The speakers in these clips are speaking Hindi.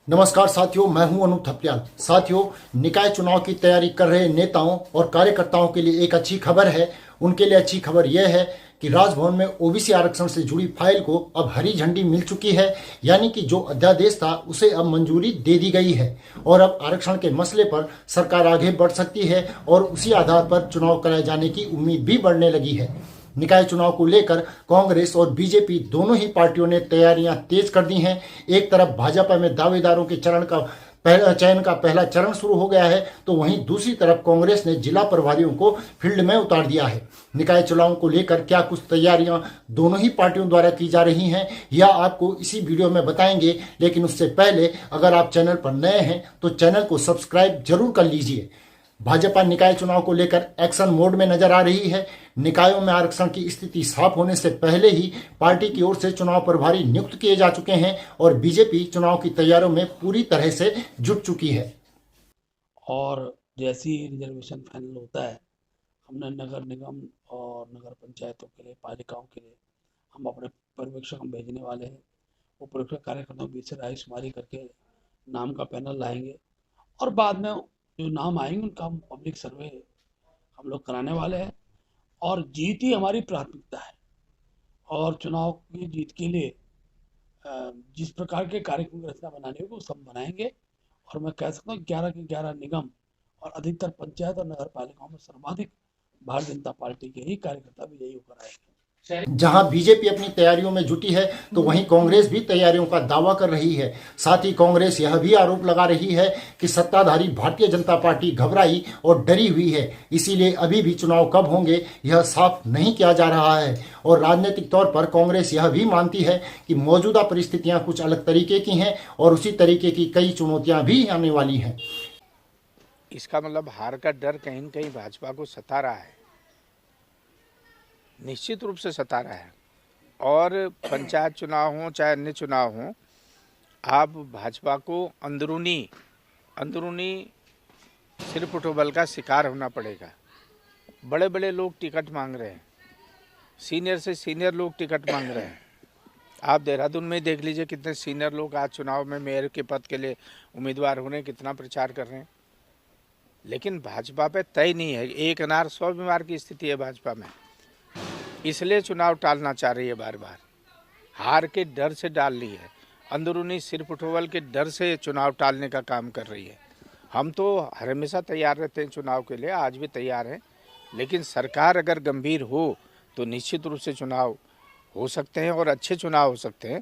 नमस्कार साथियों, मैं हूं अनूप थपलियाल। साथियों, निकाय चुनाव की तैयारी कर रहे नेताओं और कार्यकर्ताओं के लिए एक अच्छी खबर है। उनके लिए अच्छी खबर यह है कि राजभवन में ओबीसी आरक्षण से जुड़ी फाइल को अब हरी झंडी मिल चुकी है। यानी कि जो अध्यादेश था उसे अब मंजूरी दे दी गई है और अब आरक्षण के मसले पर सरकार आगे बढ़ सकती है और उसी आधार पर चुनाव कराए जाने की उम्मीद भी बढ़ने लगी है। निकाय चुनाव को लेकर कांग्रेस और बीजेपी दोनों ही पार्टियों ने तैयारियां तेज कर दी हैं। एक तरफ भाजपा में दावेदारों के चयन का पहला चरण शुरू हो गया है, तो वहीं दूसरी तरफ कांग्रेस ने जिला प्रभारियों को फील्ड में उतार दिया है। निकाय चुनाव को लेकर क्या कुछ तैयारियां दोनों ही पार्टियों द्वारा की जा रही हैं, यह आपको इसी वीडियो में बताएंगे। लेकिन उससे पहले अगर आप चैनल पर नए हैं तो चैनल को सब्सक्राइब जरूर कर लीजिए। भाजपा निकाय चुनाव को लेकर एक्शन मोड में नजर आ रही है। निकायों में आरक्षण की स्थिति साफ होने से पहले ही पार्टी की ओर से चुनाव प्रभारी नियुक्त किए जा चुके हैं और बीजेपी चुनाव की तैयारियों में पूरी तरह से जुट चुकी है। और जैसे ही रिजर्वेशन फाइनल होता है, हमने नगर निगम और नगर पंचायतों के लिए, पालिकाओं के लिए हम अपने पर्यवेक्षक हम भेजने वाले हैं। वो पर्यवेक्षक कार्यकर्ताओं के बीच से रायशुमारी करके नाम का पैनल लाएंगे और बाद में जो नाम आएंगे उनका हम पब्लिक सर्वे हम लोग कराने वाले हैं। और जीत ही हमारी प्राथमिकता है और चुनाव की जीत के लिए जिस प्रकार के कार्यक्रम की रचना बनानी होगी वो सब बनाएंगे। और मैं कह सकता हूँ 11 के 11 निगम और अधिकतर पंचायत और नगर पालिकाओं में सर्वाधिक भारतीय जनता पार्टी के ही कार्यकर्ता विजयी होकर आएंगे। जहां बीजेपी अपनी तैयारियों में जुटी है तो वहीं कांग्रेस भी तैयारियों का दावा कर रही है। साथ ही कांग्रेस यह भी आरोप लगा रही है कि सत्ताधारी भारतीय जनता पार्टी घबराई और डरी हुई है, इसीलिए अभी भी चुनाव कब होंगे यह साफ नहीं किया जा रहा है। और राजनीतिक तौर पर कांग्रेस यह भी मानती है कि मौजूदा परिस्थितियां कुछ अलग तरीके की हैं और उसी तरीके की कई चुनौतियां भी आने वाली हैं। इसका मतलब हार का डर कहीं न कहीं भाजपा को सता रहा है, निश्चित रूप से सता रहा है। और पंचायत चुनाव हो चाहे अन्य चुनाव हो, आप भाजपा को अंदरूनी सिर्फ उठोबल का शिकार होना पड़ेगा। बड़े बड़े लोग टिकट मांग रहे हैं, सीनियर से सीनियर लोग टिकट मांग रहे हैं। आप देहरादून में देख लीजिए कितने सीनियर लोग आज चुनाव में मेयर के पद के लिए उम्मीदवार हो रहे हैं, कितना प्रचार कर रहे हैं। लेकिन भाजपा पे तय नहीं है, एक अनार 100 बीमार की स्थिति है भाजपा में, इसलिए चुनाव टालना चाह रही है। बार बार हार के डर से डाल रही है, अंदरूनी सिर्फ उठोबल के डर से चुनाव टालने का काम कर रही है। हम तो हमेशा तैयार रहते हैं चुनाव के लिए, आज भी तैयार हैं। लेकिन सरकार अगर गंभीर हो तो निश्चित रूप से चुनाव हो सकते हैं और अच्छे चुनाव हो सकते हैं।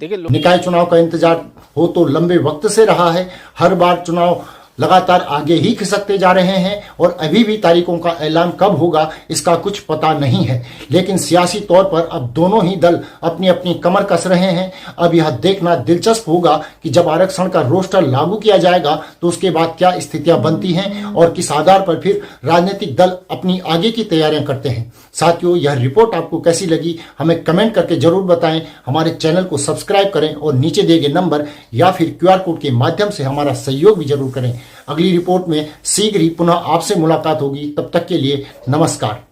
देखिए, निकाय चुनाव का इंतजार हो तो लंबे वक्त से रहा है। हर बार चुनाव लगातार आगे ही खिसकते जा रहे हैं और अभी भी तारीखों का ऐलान कब होगा इसका कुछ पता नहीं है। लेकिन सियासी तौर पर अब दोनों ही दल अपनी अपनी कमर कस रहे हैं। अब यह देखना दिलचस्प होगा कि जब आरक्षण का रोस्टर लागू किया जाएगा तो उसके बाद क्या स्थितियां बनती हैं और किस आधार पर फिर राजनीतिक दल अपनी आगे की तैयारियां करते हैं। साथियों, यह रिपोर्ट आपको कैसी लगी हमें कमेंट करके जरूर बताएं। हमारे चैनल को सब्सक्राइब करें और नीचे दिए गए नंबर या फिर QR कोड के माध्यम से हमारा सहयोग भी जरूर करें। अगली रिपोर्ट में शीघ्र ही पुनः आपसे मुलाकात होगी। तब तक के लिए नमस्कार।